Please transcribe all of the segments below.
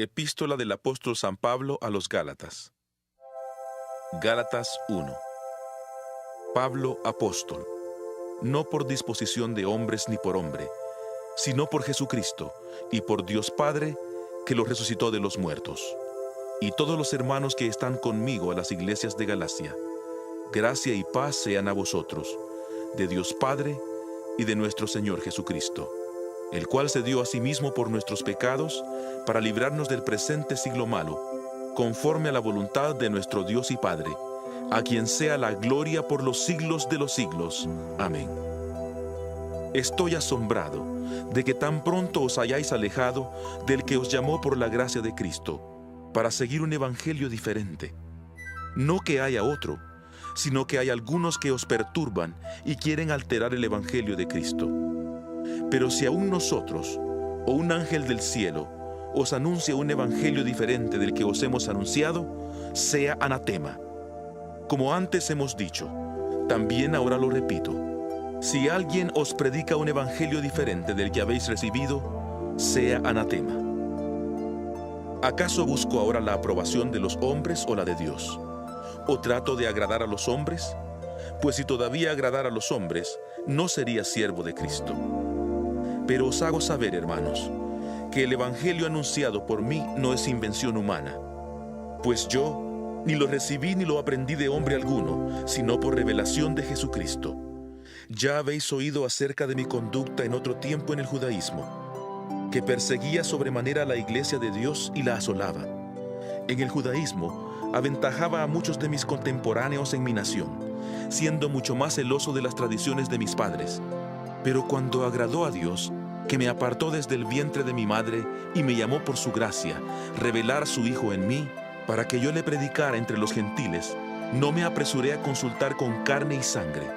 Epístola del apóstol San Pablo a los Gálatas. Gálatas 1. Pablo, apóstol, no por disposición de hombres ni por hombre, sino por Jesucristo y por Dios Padre, que lo resucitó de los muertos, y todos los hermanos que están conmigo a las iglesias de Galacia. Gracia y paz sean a vosotros, de Dios Padre y de nuestro Señor Jesucristo, el cual se dio a sí mismo por nuestros pecados para librarnos del presente siglo malo, conforme a la voluntad de nuestro Dios y Padre, a quien sea la gloria por los siglos de los siglos. Amén. Estoy asombrado de que tan pronto os hayáis alejado del que os llamó por la gracia de Cristo, para seguir un evangelio diferente. No que haya otro, sino que hay algunos que os perturban y quieren alterar el evangelio de Cristo. Pero si aún nosotros, o un ángel del cielo, os anuncia un evangelio diferente del que os hemos anunciado, sea anatema. Como antes hemos dicho, también ahora lo repito: si alguien os predica un evangelio diferente del que habéis recibido, sea anatema. ¿Acaso busco ahora la aprobación de los hombres o la de Dios? ¿O trato de agradar a los hombres? Pues si todavía agradara a los hombres, no sería siervo de Cristo. Pero os hago saber, hermanos, que el evangelio anunciado por mí no es invención humana, pues yo ni lo recibí ni lo aprendí de hombre alguno, sino por revelación de Jesucristo. Ya habéis oído acerca de mi conducta en otro tiempo en el judaísmo, que perseguía sobremanera a la iglesia de Dios y la asolaba. En el judaísmo aventajaba a muchos de mis contemporáneos en mi nación, siendo mucho más celoso de las tradiciones de mis padres. Pero cuando agradó a Dios, que me apartó desde el vientre de mi madre y me llamó por su gracia, revelar a su Hijo en mí, para que yo le predicara entre los gentiles, no me apresuré a consultar con carne y sangre.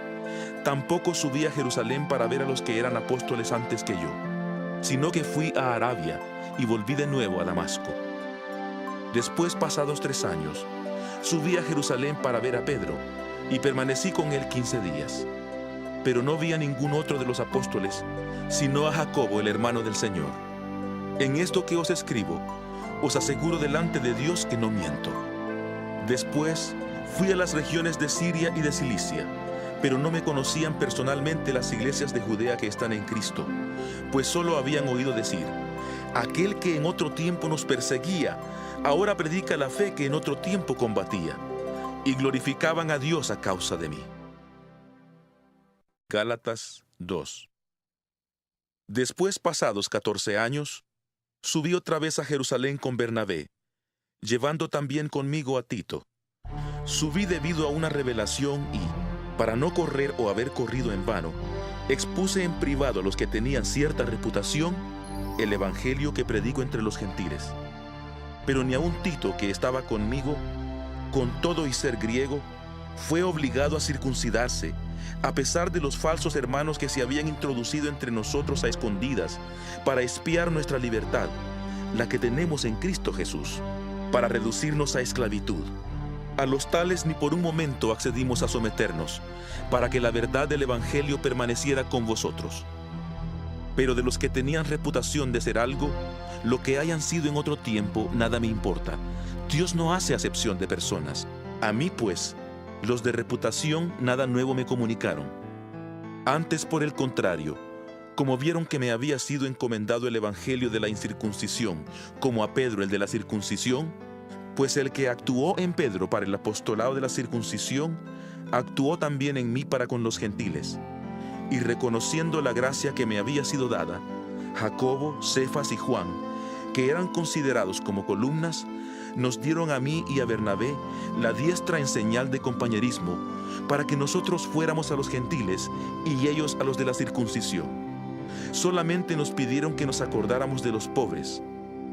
Tampoco subí a Jerusalén para ver a los que eran apóstoles antes que yo, sino que fui a Arabia y volví de nuevo a Damasco. Después, pasados 3 años, subí a Jerusalén para ver a Pedro y permanecí con él 15 días. Pero no vi a ningún otro de los apóstoles, sino a Jacobo, el hermano del Señor. En esto que os escribo, os aseguro delante de Dios que no miento. Después fui a las regiones de Siria y de Cilicia, pero no me conocían personalmente las iglesias de Judea que están en Cristo, pues solo habían oído decir: aquel que en otro tiempo nos perseguía, ahora predica la fe que en otro tiempo combatía, y glorificaban a Dios a causa de mí. Gálatas 2. Después, pasados 14 años, subí otra vez a Jerusalén con Bernabé, llevando también conmigo a Tito. Subí debido a una revelación y, para no correr o haber corrido en vano, expuse en privado a los que tenían cierta reputación el evangelio que predico entre los gentiles. Pero ni aun Tito, que estaba conmigo, con todo y ser griego, fue obligado a circuncidarse, a pesar de los falsos hermanos que se habían introducido entre nosotros a escondidas para espiar nuestra libertad, la que tenemos en Cristo Jesús, para reducirnos a esclavitud. A los tales ni por un momento accedimos a someternos, para que la verdad del evangelio permaneciera con vosotros. Pero de los que tenían reputación de ser algo, lo que hayan sido en otro tiempo, nada me importa. Dios no hace acepción de personas. A mí, pues, los de reputación nada nuevo me comunicaron. Antes, por el contrario, como vieron que me había sido encomendado el evangelio de la incircuncisión, como a Pedro el de la circuncisión, pues el que actuó en Pedro para el apostolado de la circuncisión, actuó también en mí para con los gentiles. Y reconociendo la gracia que me había sido dada, Jacobo, Cefas y Juan, que eran considerados como columnas, nos dieron a mí y a Bernabé la diestra en señal de compañerismo, para que nosotros fuéramos a los gentiles y ellos a los de la circuncisión. Solamente nos pidieron que nos acordáramos de los pobres,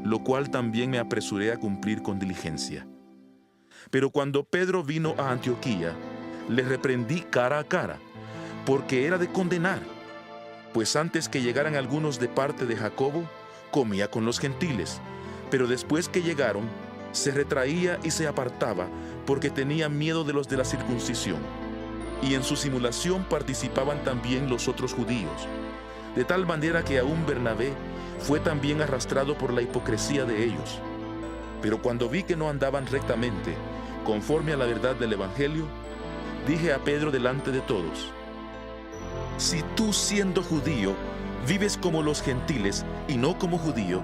lo cual también me apresuré a cumplir con diligencia. Pero cuando Pedro vino a Antioquía, le reprendí cara a cara, porque era de condenar, pues antes que llegaran algunos de parte de Jacobo, comía con los gentiles, pero después que llegaron, se retraía y se apartaba, porque tenía miedo de los de la circuncisión. Y en su simulación participaban también los otros judíos, de tal manera que aún Bernabé fue también arrastrado por la hipocresía de ellos. Pero cuando vi que no andaban rectamente, conforme a la verdad del Evangelio, dije a Pedro delante de todos: si tú, siendo judío, vives como los gentiles y no como judío,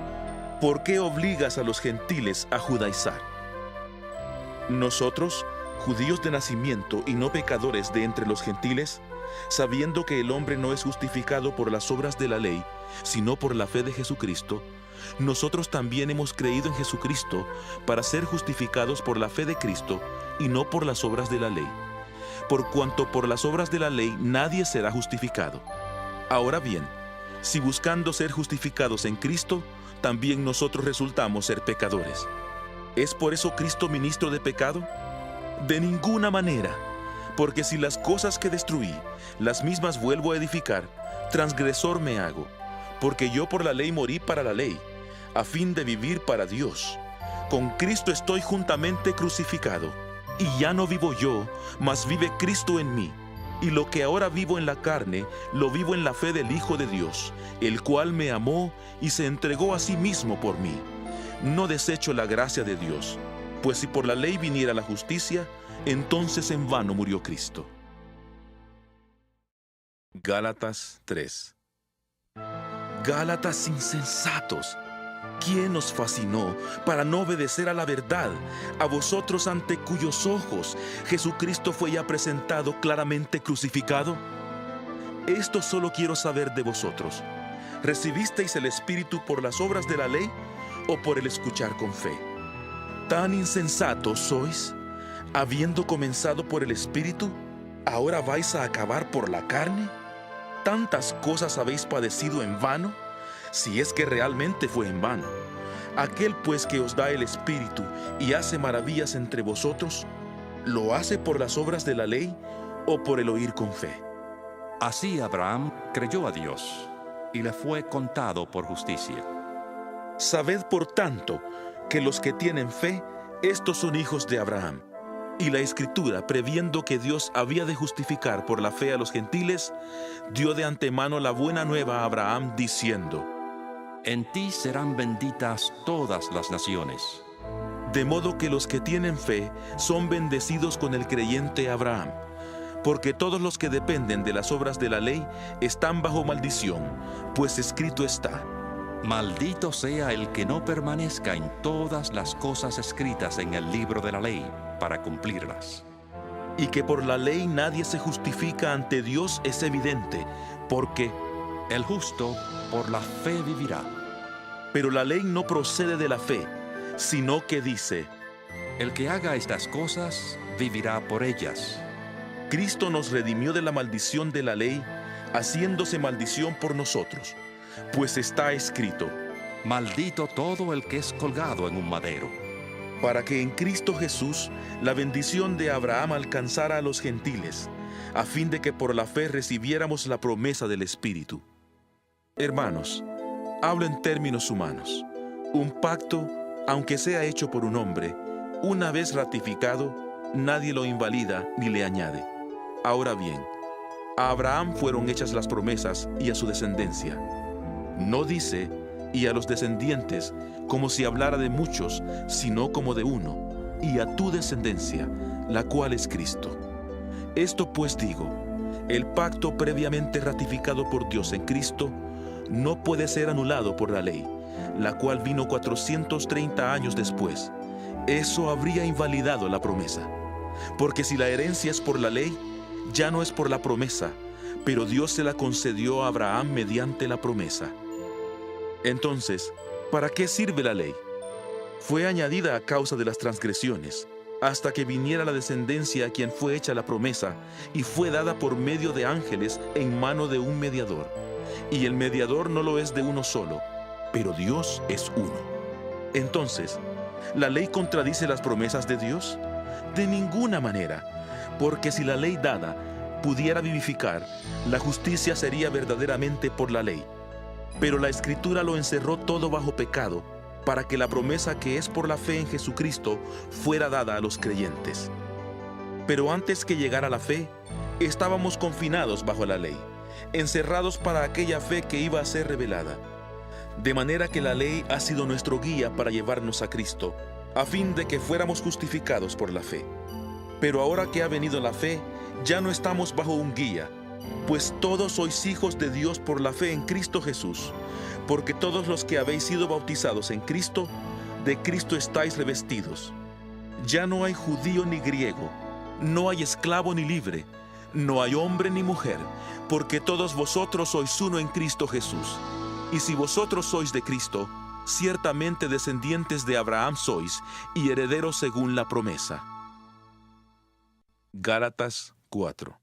¿por qué obligas a los gentiles a judaizar? Nosotros, judíos de nacimiento y no pecadores de entre los gentiles, sabiendo que el hombre no es justificado por las obras de la ley, sino por la fe de Jesucristo, nosotros también hemos creído en Jesucristo para ser justificados por la fe de Cristo y no por las obras de la ley. Por cuanto por las obras de la ley nadie será justificado. Ahora bien, si buscando ser justificados en Cristo, también nosotros resultamos ser pecadores, ¿es por eso Cristo ministro de pecado? De ninguna manera, porque si las cosas que destruí, las mismas vuelvo a edificar, transgresor me hago, porque yo por la ley morí para la ley, a fin de vivir para Dios. Con Cristo estoy juntamente crucificado, y ya no vivo yo, mas vive Cristo en mí. Y lo que ahora vivo en la carne, lo vivo en la fe del Hijo de Dios, el cual me amó y se entregó a sí mismo por mí. No desecho la gracia de Dios, pues si por la ley viniera la justicia, entonces en vano murió Cristo. Gálatas 3. Gálatas insensatos, ¿quién os fascinó para no obedecer a la verdad, a vosotros ante cuyos ojos Jesucristo fue ya presentado claramente crucificado? Esto solo quiero saber de vosotros: ¿recibisteis el Espíritu por las obras de la ley o por el escuchar con fe? ¿Tan insensatos sois? Habiendo comenzado por el Espíritu, ¿ahora vais a acabar por la carne? ¿Tantas cosas habéis padecido en vano? Si es que realmente fue en vano. Aquel pues que os da el Espíritu y hace maravillas entre vosotros, ¿lo hace por las obras de la ley o por el oír con fe? Así Abraham creyó a Dios, y le fue contado por justicia. Sabed por tanto que los que tienen fe, estos son hijos de Abraham. Y la Escritura, previendo que Dios había de justificar por la fe a los gentiles, dio de antemano la buena nueva a Abraham, diciendo: En ti serán benditas todas las naciones. De modo que los que tienen fe son bendecidos con el creyente Abraham. Porque todos los que dependen de las obras de la ley están bajo maldición, pues escrito está: Maldito sea el que no permanezca en todas las cosas escritas en el libro de la ley, para cumplirlas. Y que por la ley nadie se justifica ante Dios es evidente, porque el justo por la fe vivirá. Pero la ley no procede de la fe, sino que dice: El que haga estas cosas vivirá por ellas. Cristo nos redimió de la maldición de la ley, haciéndose maldición por nosotros, pues está escrito: Maldito todo el que es colgado en un madero. Para que en Cristo Jesús la bendición de Abraham alcanzara a los gentiles, a fin de que por la fe recibiéramos la promesa del Espíritu. Hermanos, hablo en términos humanos. Un pacto, aunque sea hecho por un hombre, una vez ratificado, nadie lo invalida ni le añade. Ahora bien, a Abraham fueron hechas las promesas y a su descendencia. No dice: y a los descendientes, como si hablara de muchos, sino como de uno, y a tu descendencia, la cual es Cristo. Esto pues digo: el pacto previamente ratificado por Dios en Cristo no puede ser anulado por la ley, la cual vino 430 años después. Eso habría invalidado la promesa. Porque si la herencia es por la ley, ya no es por la promesa, pero Dios se la concedió a Abraham mediante la promesa. Entonces, ¿para qué sirve la ley? Fue añadida a causa de las transgresiones, hasta que viniera la descendencia a quien fue hecha la promesa, y fue dada por medio de ángeles en mano de un mediador. Y el mediador no lo es de uno solo, pero Dios es uno. Entonces, ¿la ley contradice las promesas de Dios? De ninguna manera, porque si la ley dada pudiera vivificar, la justicia sería verdaderamente por la ley. Pero la Escritura lo encerró todo bajo pecado, para que la promesa que es por la fe en Jesucristo fuera dada a los creyentes. Pero antes que llegara la fe, estábamos confinados bajo la ley, encerrados para aquella fe que iba a ser revelada. De manera que la ley ha sido nuestro guía para llevarnos a Cristo, a fin de que fuéramos justificados por la fe. Pero ahora que ha venido la fe, ya no estamos bajo un guía, pues todos sois hijos de Dios por la fe en Cristo Jesús, porque todos los que habéis sido bautizados en Cristo, de Cristo estáis revestidos. Ya no hay judío ni griego, no hay esclavo ni libre, no hay hombre ni mujer, porque todos vosotros sois uno en Cristo Jesús. Y si vosotros sois de Cristo, ciertamente descendientes de Abraham sois, y herederos según la promesa. Gálatas 4.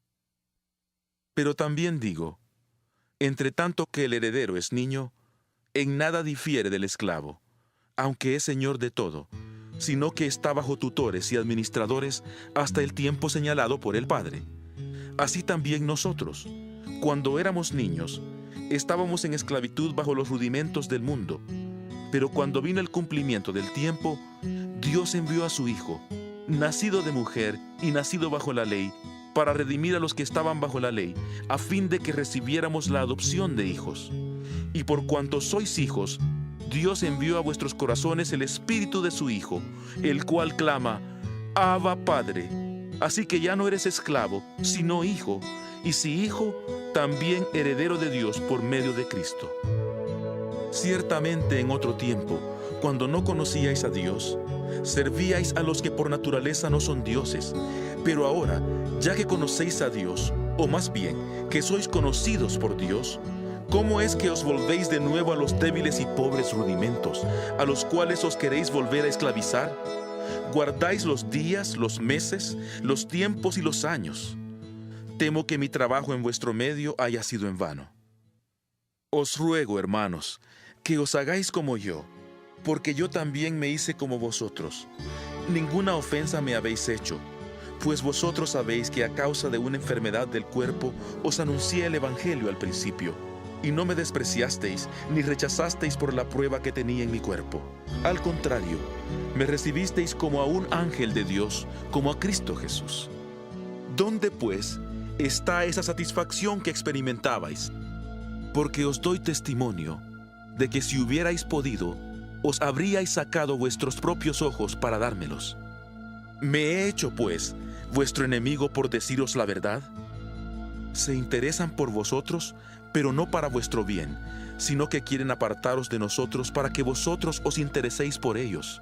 Pero también digo, entre tanto que el heredero es niño, en nada difiere del esclavo, aunque es señor de todo, sino que está bajo tutores y administradores hasta el tiempo señalado por el Padre. Así también nosotros, cuando éramos niños, estábamos en esclavitud bajo los rudimentos del mundo, pero cuando vino el cumplimiento del tiempo, Dios envió a su Hijo, nacido de mujer y nacido bajo la ley, para redimir a los que estaban bajo la ley, a fin de que recibiéramos la adopción de hijos. Y por cuanto sois hijos, Dios envió a vuestros corazones el Espíritu de su Hijo, el cual clama, Abba, Padre. Así que ya no eres esclavo, sino hijo, y si hijo, también heredero de Dios por medio de Cristo. Ciertamente en otro tiempo, cuando no conocíais a Dios, servíais a los que por naturaleza no son dioses, pero ahora, ya que conocéis a Dios, o más bien, que sois conocidos por Dios, ¿cómo es que os volvéis de nuevo a los débiles y pobres rudimentos, a los cuales os queréis volver a esclavizar? ¿Guardáis los días, los meses, los tiempos y los años? Temo que mi trabajo en vuestro medio haya sido en vano. Os ruego, hermanos, que os hagáis como yo, porque yo también me hice como vosotros. Ninguna ofensa me habéis hecho, pues vosotros sabéis que a causa de una enfermedad del cuerpo os anuncié el Evangelio al principio, y no me despreciasteis ni rechazasteis por la prueba que tenía en mi cuerpo. Al contrario, me recibisteis como a un ángel de Dios, como a Cristo Jesús. ¿Dónde, pues, está esa satisfacción que experimentabais? Porque os doy testimonio de que si hubierais podido, os habríais sacado vuestros propios ojos para dármelos. ¿Me he hecho, pues, vuestro enemigo por deciros la verdad? Se interesan por vosotros, pero no para vuestro bien, sino que quieren apartaros de nosotros para que vosotros os intereséis por ellos.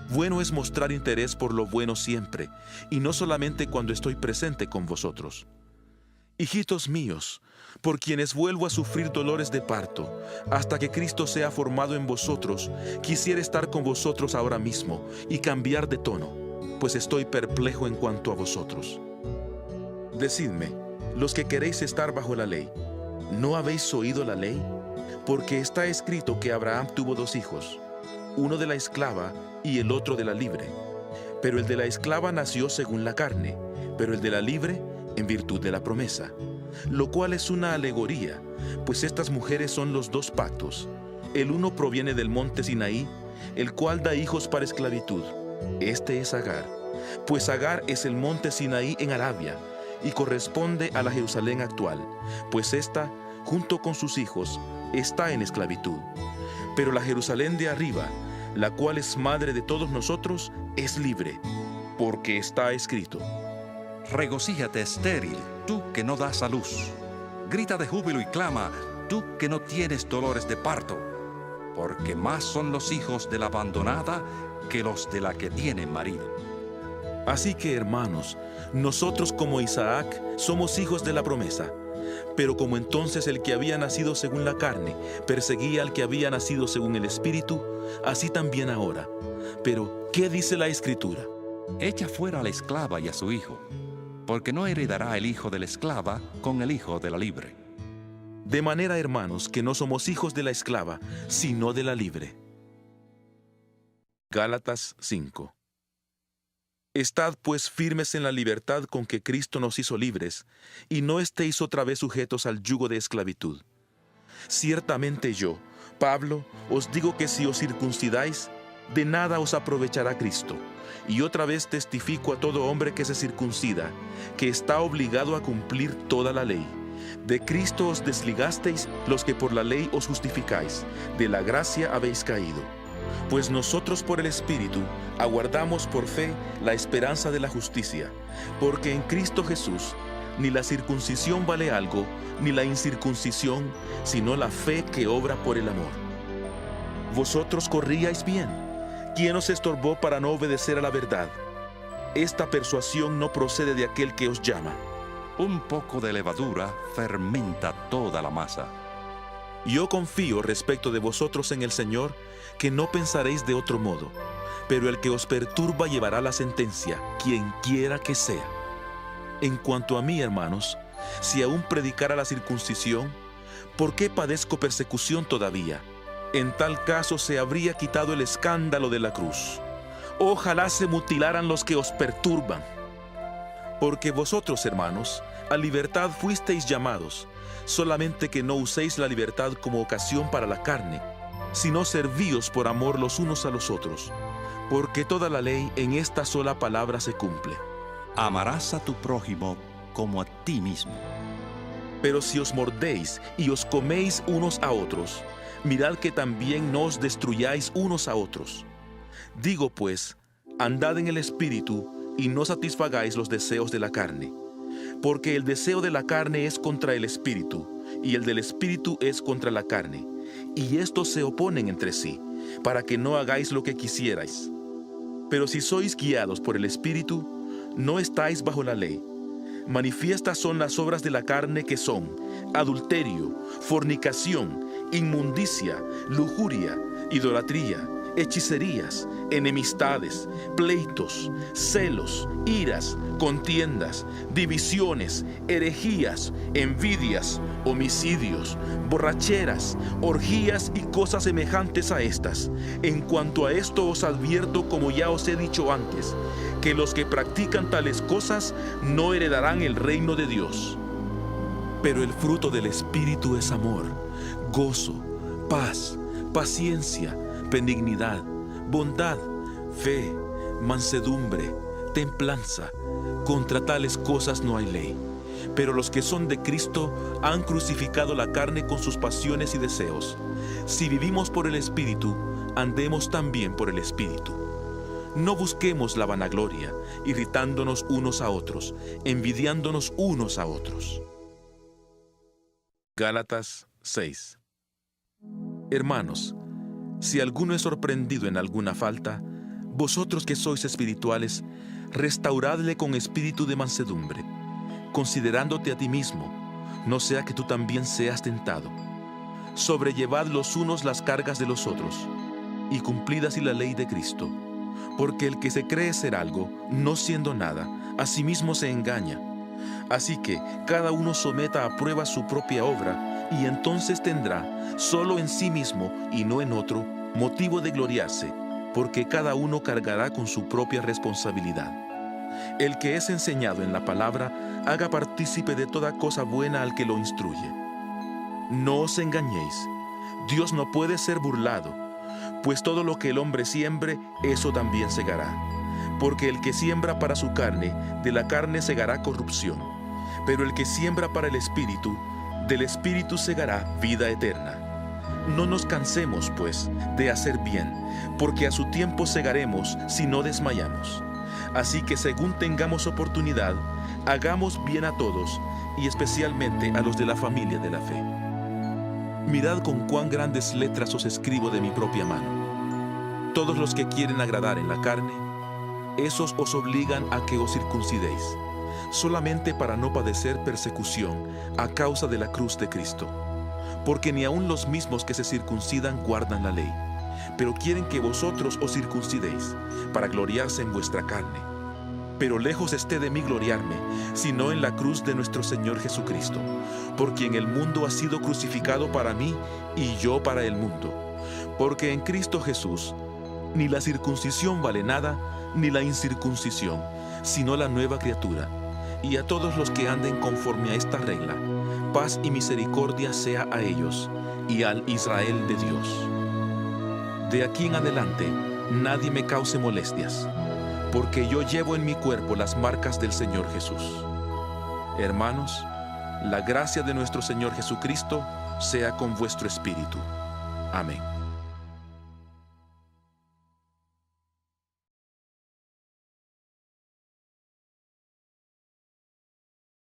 Bueno es mostrar interés por lo bueno siempre, y no solamente cuando estoy presente con vosotros. Hijitos míos, por quienes vuelvo a sufrir dolores de parto, hasta que Cristo sea formado en vosotros, quisiera estar con vosotros ahora mismo y cambiar de tono, pues estoy perplejo en cuanto a vosotros. Decidme, los que queréis estar bajo la ley, ¿no habéis oído la ley? Porque está escrito que Abraham tuvo 2 hijos, uno de la esclava y el otro de la libre. Pero el de la esclava nació según la carne, pero el de la libre en virtud de la promesa, lo cual es una alegoría, pues estas mujeres son los 2 pactos. El uno proviene del monte Sinaí, el cual da hijos para esclavitud. Este es Agar, pues Agar es el monte Sinaí en Arabia, y corresponde a la Jerusalén actual, pues ésta, junto con sus hijos, está en esclavitud. Pero la Jerusalén de arriba, la cual es madre de todos nosotros, es libre, porque está escrito: Regocíjate, estéril, tú que no das a luz. Grita de júbilo y clama, tú que no tienes dolores de parto, porque más son los hijos de la abandonada que los de la que tiene marido. Así que, hermanos, nosotros como Isaac somos hijos de la promesa. Pero como entonces el que había nacido según la carne perseguía al que había nacido según el Espíritu, así también ahora. Pero, ¿qué dice la Escritura? Echa fuera a la esclava y a su hijo, porque no heredará el hijo de la esclava con el hijo de la libre. De manera, hermanos, que no somos hijos de la esclava, sino de la libre. Gálatas 5. Estad pues firmes en la libertad con que Cristo nos hizo libres, y no estéis otra vez sujetos al yugo de esclavitud. Ciertamente yo, Pablo, os digo que si os circuncidáis, de nada os aprovechará Cristo. Y otra vez testifico a todo hombre que se circuncida, que está obligado a cumplir toda la ley. De Cristo os desligasteis los que por la ley os justificáis, de la gracia habéis caído. Pues nosotros por el Espíritu aguardamos por fe la esperanza de la justicia, porque en Cristo Jesús ni la circuncisión vale algo, ni la incircuncisión, sino la fe que obra por el amor. Vosotros corríais bien. ¿Quién os estorbó para no obedecer a la verdad? Esta persuasión no procede de aquel que os llama. Un poco de levadura fermenta toda la masa. Yo confío respecto de vosotros en el Señor, que no pensaréis de otro modo, pero el que os perturba llevará la sentencia, quien quiera que sea. En cuanto a mí, hermanos, si aún predicara la circuncisión, ¿por qué padezco persecución todavía? En tal caso se habría quitado el escándalo de la cruz. Ojalá se mutilaran los que os perturban. Porque vosotros, hermanos, a libertad fuisteis llamados, solamente que no uséis la libertad como ocasión para la carne, sino servíos por amor los unos a los otros, porque toda la ley en esta sola palabra se cumple. Amarás a tu prójimo como a ti mismo. Pero si os mordéis y os coméis unos a otros, mirad que también no os destruyáis unos a otros. Digo pues, andad en el Espíritu y no satisfagáis los deseos de la carne. Porque el deseo de la carne es contra el Espíritu, y el del Espíritu es contra la carne. Y estos se oponen entre sí, para que no hagáis lo que quisierais. Pero si sois guiados por el Espíritu, no estáis bajo la ley. Manifiestas son las obras de la carne, que son adulterio, fornicación, inmundicia, lujuria, idolatría, hechicerías, enemistades, pleitos, celos, iras, contiendas, divisiones, herejías, envidias, homicidios, borracheras, orgías y cosas semejantes a estas. En cuanto a esto os advierto, como ya os he dicho antes, que los que practican tales cosas no heredarán el reino de Dios. Pero el fruto del Espíritu es amor, gozo, paz, paciencia, benignidad, bondad, fe, mansedumbre, templanza. Contra tales cosas no hay ley. Pero los que son de Cristo han crucificado la carne con sus pasiones y deseos. Si vivimos por el Espíritu, andemos también por el Espíritu. No busquemos la vanagloria, irritándonos unos a otros, envidiándonos unos a otros. Gálatas 6. Hermanos, si alguno es sorprendido en alguna falta, vosotros que sois espirituales, restauradle con espíritu de mansedumbre, considerándote a ti mismo, no sea que tú también seas tentado. Sobrellevad los unos las cargas de los otros, y cumplid así la ley de Cristo. Porque el que se cree ser algo, no siendo nada, a sí mismo se engaña. Así que cada uno someta a prueba su propia obra, y entonces tendrá, solo en sí mismo y no en otro, motivo de gloriarse, porque cada uno cargará con su propia responsabilidad. El que es enseñado en la palabra, haga partícipe de toda cosa buena al que lo instruye. No os engañéis, Dios no puede ser burlado, pues todo lo que el hombre siembre, eso también segará. Porque el que siembra para su carne, de la carne segará corrupción, pero el que siembra para el Espíritu, del Espíritu segará vida eterna. No nos cansemos, pues, de hacer bien, porque a su tiempo segaremos si no desmayamos. Así que según tengamos oportunidad, hagamos bien a todos, y especialmente a los de la familia de la fe. Mirad con cuán grandes letras os escribo de mi propia mano. Todos los que quieren agradar en la carne, esos os obligan a que os circuncidéis, solamente para no padecer persecución a causa de la cruz de Cristo. Porque ni aun los mismos que se circuncidan guardan la ley, pero quieren que vosotros os circuncidéis, para gloriarse en vuestra carne. Pero lejos esté de mí gloriarme, sino en la cruz de nuestro Señor Jesucristo, por quien el mundo ha sido crucificado para mí y yo para el mundo. Porque en Cristo Jesús ni la circuncisión vale nada, ni la incircuncisión, sino la nueva criatura. Y a todos los que anden conforme a esta regla, paz y misericordia sea a ellos y al Israel de Dios. De aquí en adelante, nadie me cause molestias, porque yo llevo en mi cuerpo las marcas del Señor Jesús. Hermanos, la gracia de nuestro Señor Jesucristo sea con vuestro espíritu. Amén.